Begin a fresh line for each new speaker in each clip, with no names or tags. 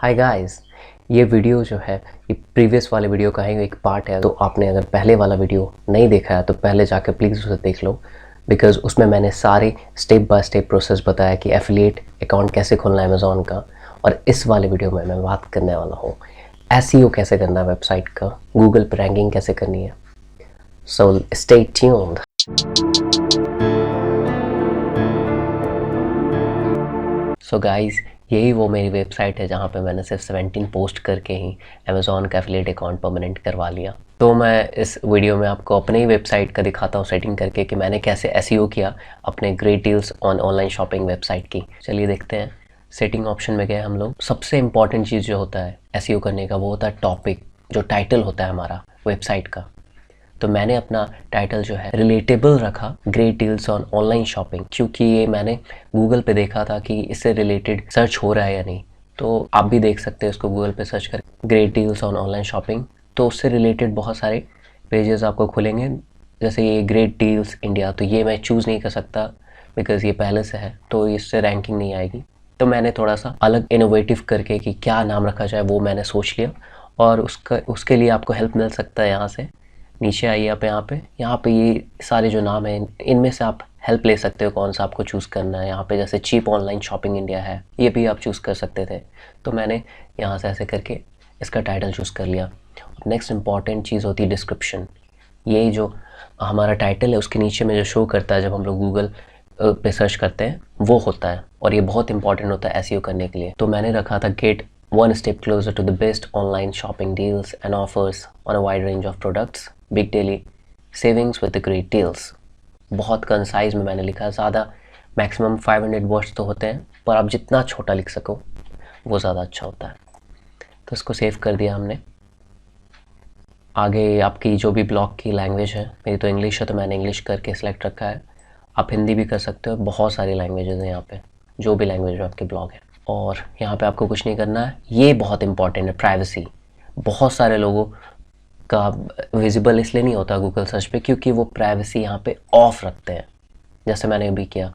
Hi guys, ये video जो है ये प्रीवियस वाले वीडियो का ही एक पार्ट है। तो आपने अगर पहले वाला वीडियो नहीं देखा है तो पहले जाकर प्लीज़ उसे देख लो, बिकॉज़ उसमें मैंने सारे स्टेप बाय स्टेप प्रोसेस बताया कि एफिलिएट अकाउंट कैसे खोलना है अमेज़ॉन का। और इस वाले वीडियो में मैं बात करने वाला हूँ एसईओ कैसे करना है वेबसाइट का, गूगल पर रैंकिंग कैसे करनी है। So stay tuned. So guys, यही वो मेरी वेबसाइट है जहाँ पे मैंने सिर्फ 17 पोस्ट करके ही अमेज़ॉन का एफिलिएट अकाउंट परमानेंट करवा लिया। तो मैं इस वीडियो में आपको अपने ही वेबसाइट का दिखाता हूँ सेटिंग करके कि मैंने कैसे एसईओ किया अपने great deals on online shopping website की। चलिए देखते हैं। सेटिंग ऑप्शन में गए हम लोग। सबसे इंपॉर्टेंट चीज़ जो होता है एसईओ करने का वो होता है टॉपिक, जो टाइटल होता है हमारा वेबसाइट का। तो मैंने अपना टाइटल जो है रिलेटेबल रखा, great deals on online shopping, क्योंकि ये मैंने गूगल पे देखा था कि इससे रिलेटेड सर्च हो रहा है या नहीं। तो आप भी देख सकते हैं इसको गूगल पे सर्च कर, great deals on online shopping. तो उससे रिलेटेड बहुत सारे पेजेस आपको खुलेंगे, जैसे ये ग्रेट डील्स इंडिया। तो ये मैं चूज़ नहीं कर सकता बिकॉज़ ये पहले से है, तो इससे रैंकिंग नहीं आएगी। तो मैंने थोड़ा सा अलग इनोवेटिव करके कि क्या नाम रखा जाए वो मैंने सोच लिया, और उसके लिए आपको हेल्प मिल सकता है। यहाँ से नीचे आइए आप, यहाँ पे ये सारे जो नाम हैं इनमें से आप हेल्प ले सकते हो कौन सा आपको चूज़ करना है। यहाँ पे जैसे चीप ऑनलाइन शॉपिंग इंडिया है, ये भी आप चूज़ कर सकते थे। तो मैंने यहाँ से ऐसे करके इसका टाइटल चूज़ कर लिया। नेक्स्ट इंपॉर्टेंट चीज़ होती है डिस्क्रिप्शन। ये जो हमारा टाइटल है उसके नीचे में जो शो करता है जब हम लोग गूगल पे सर्च करते हैं वो होता है, और ये बहुत इंपॉर्टेंट होता है एसईओ करने के लिए। तो मैंने रखा था gate one step closer to the best online shopping deals and offers on a wide range of products, big daily savings with the great deals। बहुत कंसाइज में मैंने लिखा है, ज़्यादा मैक्सिमम 500 वर्ड्स तो होते हैं, पर आप जितना छोटा लिख सको वो ज़्यादा अच्छा होता है। तो इसको सेव कर दिया हमने। आगे आपकी जो भी ब्लॉग की लैंग्वेज है, मेरी तो इंग्लिश है तो मैंने इंग्लिश करके सिलेक्ट रखा है। आप हिंदी भी कर सकते हो, बहुत सारी लैंग्वेजेस हैं यहाँ पे, जो भी लैंग्वेज में आपके ब्लॉग है। और यहाँ पे आपको कुछ नहीं करना है। ये बहुत इंपॉर्टेंट है, प्राइवेसी। बहुत सारे लोगों का विजिबल इसलिए नहीं होता गूगल सर्च पे क्योंकि वो प्राइवेसी यहाँ पे ऑफ रखते हैं, जैसे मैंने अभी किया।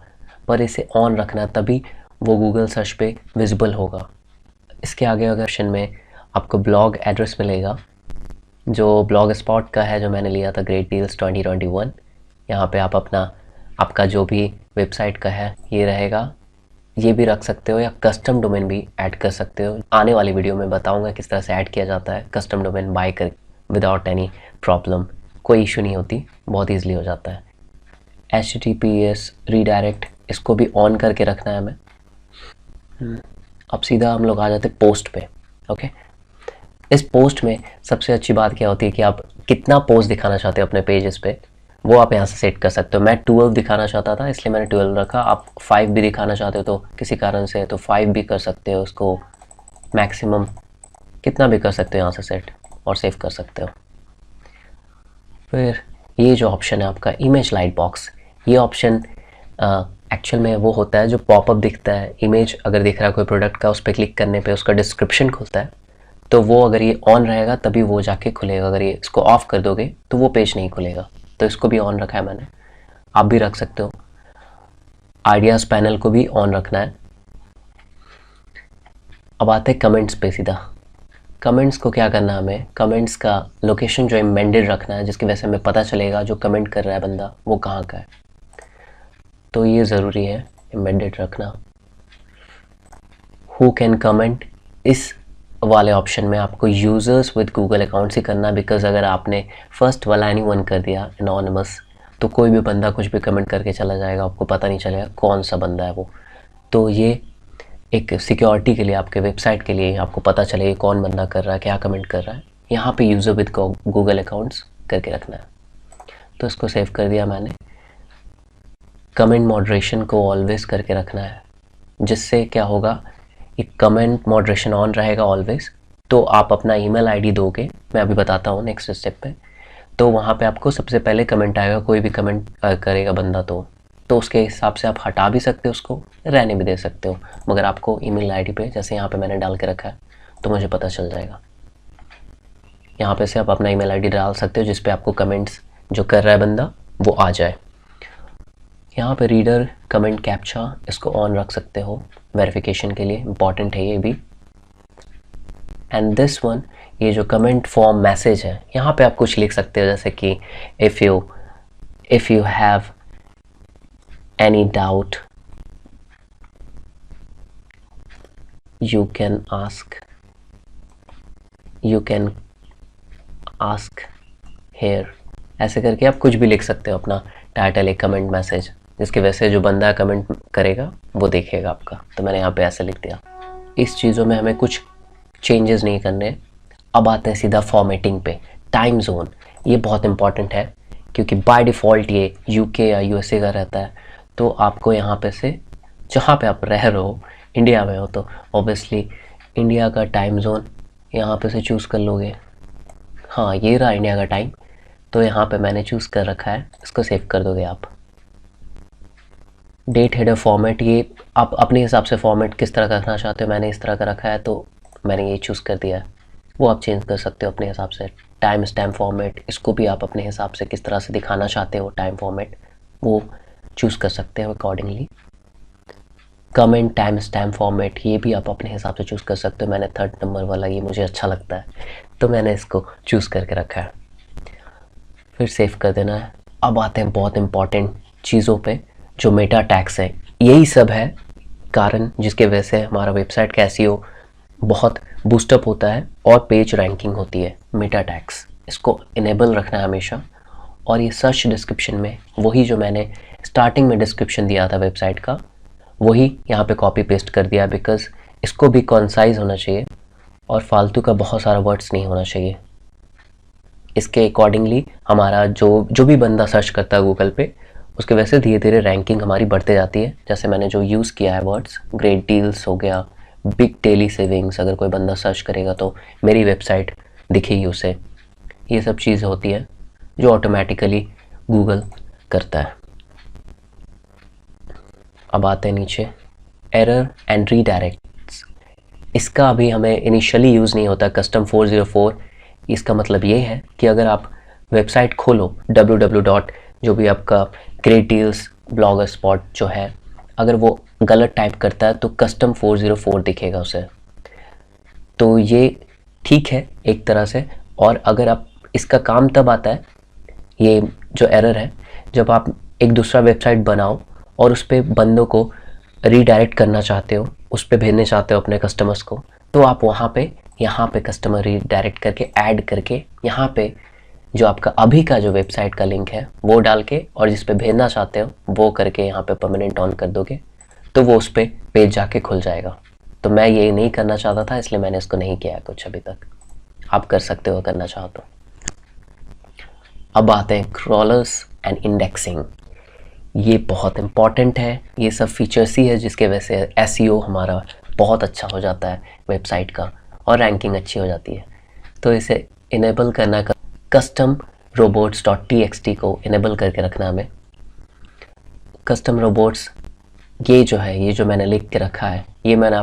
पर इसे ऑन रखना है, तभी वो गूगल सर्च पे विजिबल होगा। इसके आगे अगर ऑप्शन में आपको ब्लॉग एड्रेस मिलेगा, जो ब्लॉग स्पॉट का है, जो मैंने लिया था ग्रेट डील्स 2021। यहाँ पे आप आपका जो भी वेबसाइट का है ये रहेगा। ये भी रख सकते हो या कस्टम डोमेन भी ऐड कर सकते हो। आने वाली वीडियो में बताऊंगा किस तरह से ऐड किया जाता है कस्टम डोमेन बाय कर, विदाउट एनी प्रॉब्लम। कोई इशू नहीं होती, बहुत ईजिली हो जाता है। HTTPS रीडायरेक्ट, इसको भी ऑन करके रखना है हमें। अब सीधा हम लोग आ जाते पोस्ट पे। ओके, इस पोस्ट में सबसे अच्छी बात क्या होती है कि आप कितना पोस्ट दिखाना चाहते हो अपने पेजेस पे, वो आप यहाँ से सेट कर सकते हो। मैं 12 दिखाना चाहता था इसलिए मैंने 12 रखा। आप 5 भी दिखाना चाहते हो तो किसी कारण से तो 5 भी कर सकते हो। उसको मैक्सिमम कितना भी कर सकते हो यहाँ से सेट, और सेव कर सकते हो। फिर ये जो ऑप्शन है आपका इमेज लाइट बॉक्स, ये ऑप्शन एक्चुअल में वो होता है जो पॉपअप दिखता है। इमेज अगर दिख रहा है कोई प्रोडक्ट का, उस पर क्लिक करने पे उसका डिस्क्रिप्शन खुलता है। तो वो अगर ये ऑन रहेगा तभी वो जाके खुलेगा। अगर ये इसको ऑफ कर दोगे तो वो पेज नहीं खुलेगा। तो इसको भी ऑन रखा है मैंने, आप भी रख सकते हो। आइडियाज़ पैनल को भी ऑन रखना है। अब आते हैं कमेंट्स पे सीधा। कमेंट्स को क्या करना है हमें, कमेंट्स का लोकेशन जो एम्बेडेड रखना है, जिसकी वजह से हमें पता चलेगा जो कमेंट कर रहा है बंदा वो कहाँ का है। तो ये ज़रूरी है एम्बेडेड रखना। हु कैन कमेंट, इस वाले ऑप्शन में आपको यूज़र्स विद गूगल अकाउंट्स ही करना, बिकॉज अगर आपने फर्स्ट वाला एनीवन कर दिया एनोनिमस तो कोई भी बंदा कुछ भी कमेंट करके चला जाएगा, आपको पता नहीं चलेगा कौन सा बंदा है वो। तो ये एक सिक्योरिटी के लिए, आपके वेबसाइट के लिए आपको पता चलेगा कौन बंदा कर रहा है, क्या कमेंट कर रहा है। यहाँ पे यूज़र विद गूगल अकाउंट्स करके रखना है। तो इसको सेव कर दिया मैंने। कमेंट मॉडरेशन को ऑलवेज़ करके रखना है, जिससे क्या होगा, एक कमेंट मॉडरेशन ऑन रहेगा ऑलवेज़। तो आप अपना ईमेल आईडी दोगे, मैं अभी बताता हूँ नेक्स्ट स्टेप पे। तो वहाँ पे आपको सबसे पहले कमेंट आएगा, कोई भी कमेंट करेगा बंदा तो उसके हिसाब से आप हटा भी सकते हो, उसको रहने भी दे सकते हो। मगर आपको ईमेल आईडी पे, जैसे यहाँ पे मैंने डाल के रखा है, तो मुझे पता चल जाएगा। यहाँ पे से आप अपना ईमेल आईडी डाल सकते हो जिस पे आपको कमेंट्स जो कर रहा है बंदा वो आ जाए। यहाँ पे रीडर कमेंट कैप्चा, इसको ऑन रख सकते हो वेरिफिकेशन के लिए, इंपॉर्टेंट है ये भी। एंड दिस वन, ये जो कमेंट फॉर्म मैसेज है, यहाँ पे आप कुछ लिख सकते हो, जैसे कि if you have any doubt you can ask here. ऐसे करके आप कुछ भी लिख सकते हो अपना टाइटल, एक कमेंट मैसेज, जिसकी वजह से जो बंदा कमेंट करेगा वो देखेगा आपका। तो मैंने यहाँ पे ऐसे लिख दिया। इस चीज़ों में हमें कुछ चेंजेस नहीं करने। अब आते हैं सीधा फॉर्मेटिंग पे। टाइम जोन, ये बहुत इंपॉर्टेंट है क्योंकि बाय डिफ़ॉल्ट ये यूके या यूएसए का रहता है। तो आपको यहाँ पे से जहाँ पे आप रह रहे हो, इंडिया में हो तो ऑब्वियसली इंडिया का टाइम जोन यहाँ पे से चूज़ कर लोगे। हाँ, ये रहा इंडिया का टाइम, तो यहाँ पे मैंने चूज़ कर रखा है, इसको सेव कर दोगे आप। डेट हेडर फॉर्मेट, ये आप अपने हिसाब से फॉर्मेट किस तरह का रखना चाहते हो। मैंने इस तरह का रखा है तो मैंने ये चूज़ कर दिया है, वो आप चेंज कर सकते हो अपने हिसाब से। टाइम स्टैम्प फॉर्मेट, इसको भी आप अपने हिसाब से किस तरह से दिखाना चाहते हो टाइम फॉर्मेट, वो चूज़ कर सकते हो accordingly. Comment time stamp format, ये भी आप अपने हिसाब से चूज़ कर सकते हो। मैंने 3rd नंबर वाला, ये मुझे अच्छा लगता है तो मैंने इसको चूज़ करके रखा है। फिर सेव कर देना है। अब आते हैं बहुत इंपॉर्टेंट चीज़ों पे, जो मेटा टैग्स है। यही सब है कारण जिसके वजह से हमारा वेबसाइट का एसईओ बहुत बूस्टअप होता है और पेज रैंकिंग होती है। मेटा टैग्स, इसको इनेबल रखना है हमेशा। और ये सर्च डिस्क्रिप्शन में वही जो मैंने स्टार्टिंग में डिस्क्रिप्शन दिया था वेबसाइट का, वही यहाँ पे कॉपी पेस्ट कर दिया, बिकॉज इसको भी कॉन्साइज होना चाहिए और फालतू का बहुत सारा वर्ड्स नहीं होना चाहिए। इसके अकॉर्डिंगली हमारा जो भी बंदा सर्च करता है गूगल पे, उसके वजह से धीरे धीरे रैंकिंग हमारी बढ़ते जाती है। जैसे मैंने जो यूज़ किया है वर्ड्स, ग्रेट डील्स हो गया, बिग डेली सेविंग्स, अगर कोई बंदा सर्च करेगा तो मेरी वेबसाइट दिखेगी उसे। ये सब चीज़ें होती है जो ऑटोमेटिकली गूगल करता है। अब आते हैं नीचे, एरर एंड रीडायरेक्ट्स। इसका अभी हमें इनिशियली यूज़ नहीं होता कस्टम 404। इसका मतलब ये है कि अगर आप वेबसाइट खोलो www. जो भी आपका ग्रेट डील्स ब्लॉगर स्पॉट जो है, अगर वो गलत टाइप करता है तो कस्टम 404 दिखेगा उसे। तो ये ठीक है एक तरह से। और अगर आप, इसका काम तब आता है, ये जो एरर है, जब आप एक दूसरा वेबसाइट बनाओ और उस पर बंदों को रीडायरेक्ट करना चाहते हो, उस पर भेजने चाहते हो अपने कस्टमर्स को, तो आप वहाँ पे यहाँ पे कस्टमर रीडायरेक्ट करके ऐड करके यहाँ पे जो आपका अभी का जो वेबसाइट का लिंक है वो डाल के, और जिस पे भेजना चाहते हो वो करके यहाँ पे परमानेंट ऑन कर दोगे तो वो उस पर पेज जाके खुल जाएगा। तो मैं ये नहीं करना चाहता था, इसलिए मैंने इसको नहीं किया कुछ अभी तक। आप कर सकते हो करना चाहो तो। अब आते हैं क्रॉलर्स एंड इंडेक्सिंग। ये बहुत इंपॉर्टेंट है। ये सब फीचर्स ही है जिसके वजह से एसईओ हमारा बहुत अच्छा हो जाता है वेबसाइट का और रैंकिंग अच्छी हो जाती है। तो इसे इनेबल करना, कस्टम robots.txt को इनेबल करके रखना हमें। कस्टम रोबोट्स, ये जो है, ये जो मैंने लिख के रखा है, ये मैंने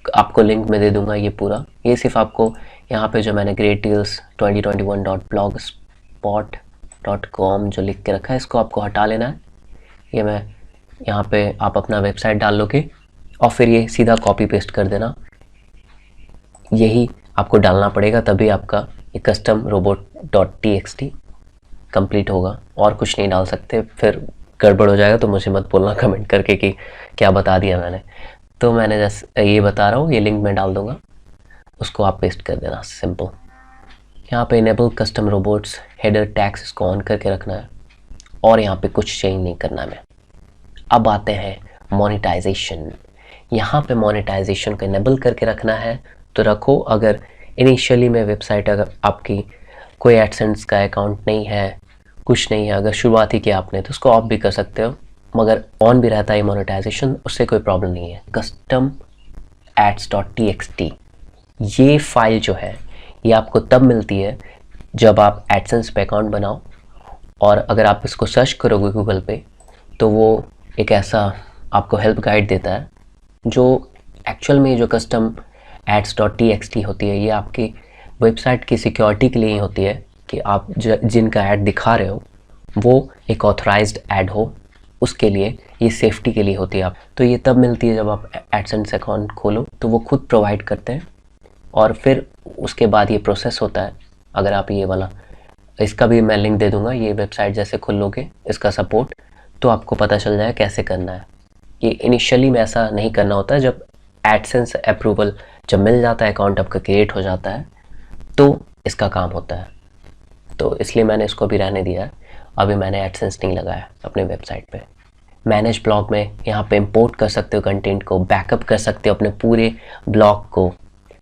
आपको लिंक में दे दूंगा। ये पूरा, ये सिर्फ आपको यहाँ पे जो मैंने greatdeals2021.blogspot.com जो लिख के रखा है, इसको आपको हटा लेना है। ये मैं यहाँ पे आप अपना वेबसाइट डाल लोगे और फिर ये सीधा कॉपी पेस्ट कर देना। यही आपको डालना पड़ेगा, तभी आपका ये कस्टम robot.txt कंप्लीट होगा। और कुछ नहीं डाल सकते, फिर गड़बड़ हो जाएगा तो मुझे मत बोलना कमेंट करके कि क्या बता दिया मैंने। तो मैंने जैसे ये बता रहा हूँ, ये लिंक मैं डाल दूँगा, उसको आप पेस्ट कर देना, सिंपल। यहाँ पे enable custom robots header tags, इसको ऑन करके रखना है और यहाँ पे कुछ चेंज नहीं करना है। अब आते हैं मोनेटाइजेशन। यहाँ पे मोनेटाइजेशन को इनेबल करके रखना है तो रखो। अगर इनिशियली में वेबसाइट, अगर आपकी कोई एडसेंस का अकाउंट नहीं है, कुछ नहीं है, अगर शुरुआत ही किया आपने, तो उसको ऑफ भी कर सकते हो, मगर ऑन भी रहता है मोनेटाइजेशन, उससे कोई प्रॉब्लम नहीं है। कस्टम ads.txt, ये फाइल जो है ये आपको तब मिलती है जब आप एडसेंस पे अकाउंट बनाओ, और अगर आप इसको सर्च करोगे गूगल पे तो वो एक ऐसा आपको हेल्प गाइड देता है जो एक्चुअल में जो कस्टम ads.txt होती है, ये आपकी वेबसाइट की सिक्योरिटी के लिए ही होती है कि आप जिनका ऐड दिखा रहे हो वो एक ऑथराइज्ड ऐड हो, उसके लिए ये सेफ्टी के लिए होती है। आप तो ये तब मिलती है जब आप एडसेंस अकाउंट खोलो, तो वो खुद प्रोवाइड करते हैं और फिर उसके बाद ये प्रोसेस होता है। अगर आप ये वाला, इसका भी मैं लिंक दे दूंगा, ये वेबसाइट जैसे खुल लोगे इसका सपोर्ट, तो आपको पता चल जाए कैसे करना है। ये इनिशियली में ऐसा नहीं करना होता है, जब एडसेंस अप्रूवल जब मिल जाता है, अकाउंट आपका क्रिएट हो जाता है, तो इसका काम होता है। तो इसलिए मैंने इसको भी रहने दिया है। अभी मैंने एडसेंस नहीं लगाया अपने वेबसाइट पे। मैनेज ब्लॉग में यहाँ पे इंपोर्ट कर सकते हो कंटेंट को, बैकअप कर सकते हो, अपने पूरे ब्लॉग को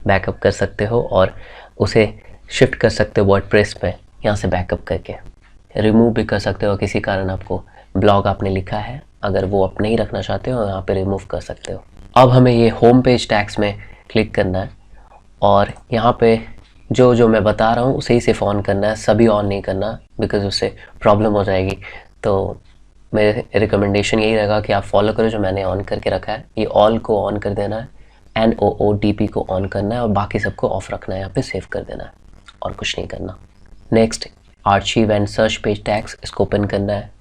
बैकअप कर सकते हो और उसे शिफ्ट कर सकते हो वर्डप्रेस पे, यहाँ से बैकअप करके रिमूव भी कर सकते हो। किसी कारण आपको ब्लॉग आपने लिखा है, अगर वो आप नहीं रखना चाहते हो, यहाँ पे रिमूव कर सकते हो। अब हमें ये होम पेज टैग्स में क्लिक करना है और यहाँ पे जो मैं बता रहा हूँ उसे ही सिर्फ ऑन करना है, सभी ऑन नहीं करना, बिकॉज उससे प्रॉब्लम हो जाएगी। तो मेरे रिकमेंडेशन यही रहेगा कि आप फॉलो करो जो मैंने ऑन करके रखा है। ये ऑल को ऑन कर देना है, NOODP को ऑन करना है और बाकी सबको ऑफ रखना है, यहाँ पे सेव कर देना है और कुछ नहीं करना। Next, archive and search page tags, इसको ओपन करना है।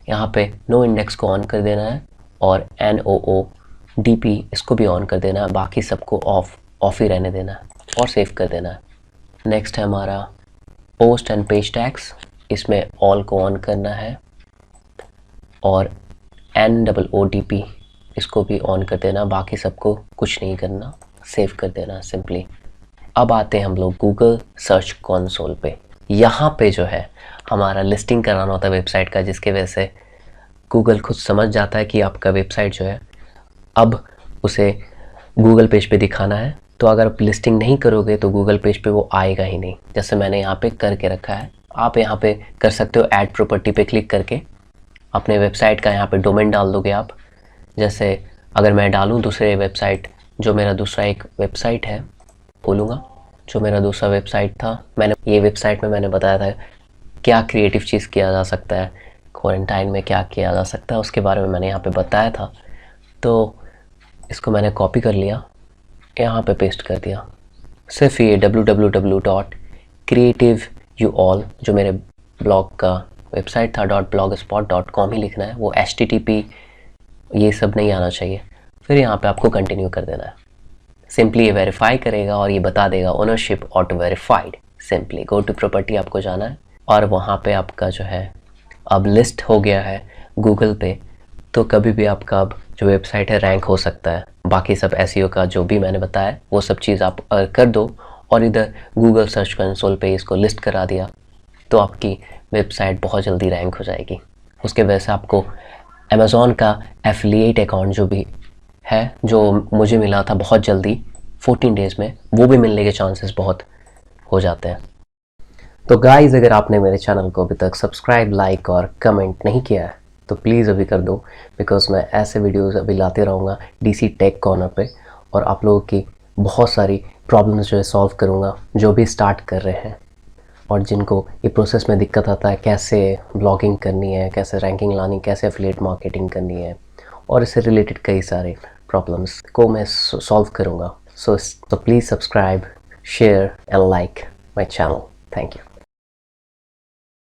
यहाँ पे नो इंडेक्स को ऑन कर देना है और NOODP इसको भी ऑन कर देना है, बाकी सबको ऑफ ही रहने देना है और सेव कर देना है। नेक्स्ट है हमारा पोस्ट एंड पेज टैग्स, इसमें ऑल को ऑन करना है और NOODP इसको भी ऑन कर देना, बाकी सबको कुछ नहीं करना, सेव कर देना सिंपली। अब आते हैं हम लोग गूगल सर्च कंसोल पे। यहाँ पे जो है हमारा लिस्टिंग कराना होता है वेबसाइट का, जिसके वजह से गूगल खुद समझ जाता है कि आपका वेबसाइट जो है अब उसे गूगल पेज पे दिखाना है। तो अगर आप लिस्टिंग नहीं करोगे तो गूगल पेज पे वो आएगा ही नहीं, जैसे मैंने यहाँ पे करके रखा है। आप यहाँ पे कर सकते हो ऐड प्रॉपर्टी पे क्लिक करके अपने वेबसाइट का यहाँ पे डोमेन डाल दोगे आप। जैसे अगर मैं डालूँ दूसरे वेबसाइट, जो मेरा दूसरा एक वेबसाइट है बोलूँगा, जो मेरा दूसरा वेबसाइट था, मैंने ये वेबसाइट में मैंने बताया था क्या क्रिएटिव चीज़ किया जा सकता है, क्वारंटाइन में क्या किया जा सकता है, उसके बारे में मैंने यहाँ पे बताया था। तो इसको मैंने कॉपी कर लिया, यहाँ पे पेस्ट कर दिया। सिर्फ ये www.creativeyouall जो मेरे ब्लॉग का वेबसाइट था .blogspot.com ही लिखना है, वो HTTP ये सब नहीं आना चाहिए। फिर यहाँ पे आपको कंटिन्यू कर देना है। सिंपली ये वेरीफाई करेगा और ये बता देगा ownership auto verified. Simply go to property आपको जाना है और वहाँ पे आपका जो है अब लिस्ट हो गया है गूगल पे। तो कभी भी आपका अब जो वेबसाइट है रैंक हो सकता है। बाकी सब SEO का जो भी मैंने बताया वो सब चीज़ आप कर दो और इधर गूगल सर्च कंसोल पे इसको लिस्ट करा दिया, तो आपकी वेबसाइट बहुत जल्दी रैंक हो जाएगी। उसके वजह से आपको अमेज़ॉन का एफिलिएट अकाउंट जो भी है, जो मुझे मिला था बहुत जल्दी 14 डेज़ में, वो भी मिलने के चांसेस बहुत हो जाते हैं। तो गाइज़, अगर आपने मेरे चैनल को अभी तक सब्सक्राइब, लाइक और कमेंट नहीं किया है तो प्लीज़ अभी कर दो, बिकॉज मैं ऐसे वीडियोस अभी लाते रहूँगा DC टेक कॉर्नर पे और आप लोगों की बहुत सारी प्रॉब्लम्स जो है सॉल्व करूँगा, जो भी स्टार्ट कर रहे हैं और जिनको ये प्रोसेस में दिक्कत आता है, कैसे ब्लॉगिंग करनी है, कैसे रैंकिंग लानी, कैसे एफिलिएट मार्केटिंग करनी है और इससे रिलेटेड कई सारे प्रॉब्लम्स को मैं सॉल्व करूँगा। So please subscribe, share and like my channel. Thank you.